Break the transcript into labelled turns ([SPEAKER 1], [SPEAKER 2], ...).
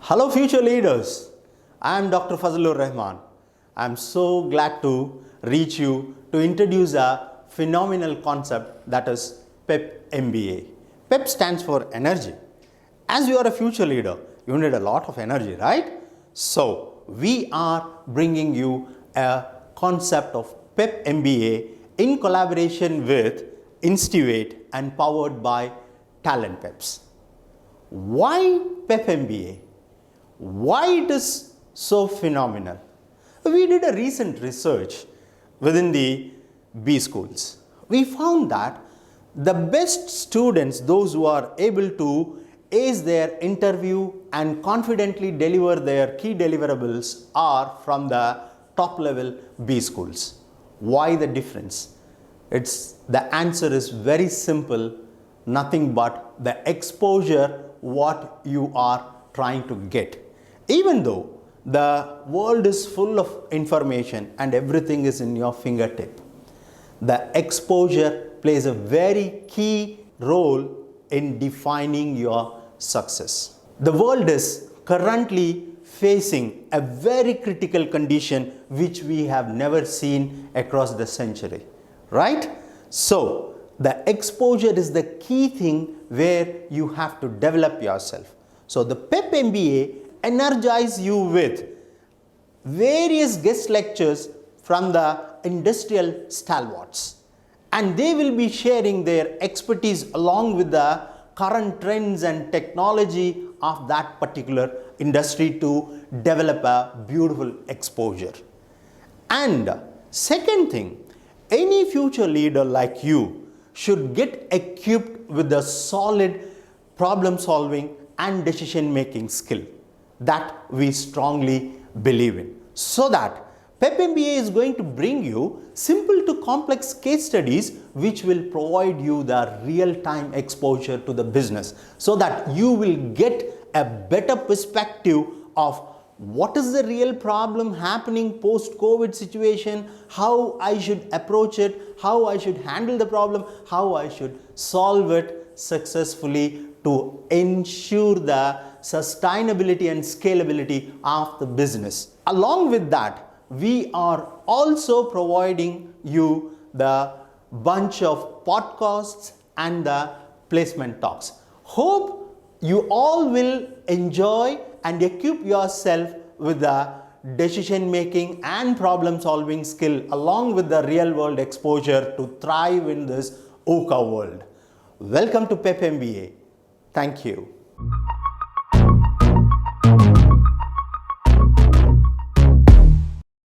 [SPEAKER 1] Hello future leaders, I am Dr. Fazlur Rahman. I am so glad to reach you to introduce a phenomenal concept that is Pep MBA. Pep stands for energy. As you are a future leader, you need a lot of energy, right? So we are bringing you a concept of Pep MBA in collaboration with Instivate and powered by Talentpepz. Why Pep MBA? Why it is so phenomenal? We did a recent research within the B schools. We found that the best students, those who are able to ace their interview and confidently deliver their key deliverables, are from the top level B schools. Why the difference? The answer is very simple, nothing but the exposure what you are trying to get. Even though the world is full of information and everything is in your fingertip, the exposure plays a very key role in defining your success. The world is currently facing a very critical condition which we have never seen across the century, right? So the exposure is the key thing where you have to develop yourself. So the Pep MBA energize you with various guest lectures from the industrial stalwarts, and they will be sharing their expertise along with the current trends and technology of that particular industry to develop a beautiful exposure. And second thing, any future leader like you should get equipped with a solid problem solving and decision making skill that we strongly believe in. So that Pep MBA is going to bring you simple to complex case studies which will provide you the real-time exposure to the business, so that you will get a better perspective of what is the real problem happening post-COVID situation, how I should approach it, how I should handle the problem, how I should solve it successfully to ensure the sustainability and scalability of the business. Along with that, we are also providing you the bunch of podcasts and the placement talks. Hope you all will enjoy and equip yourself with the decision making and problem solving skill along with the real world exposure to thrive in this VUCA world. Welcome to Pep MBA. Thank you.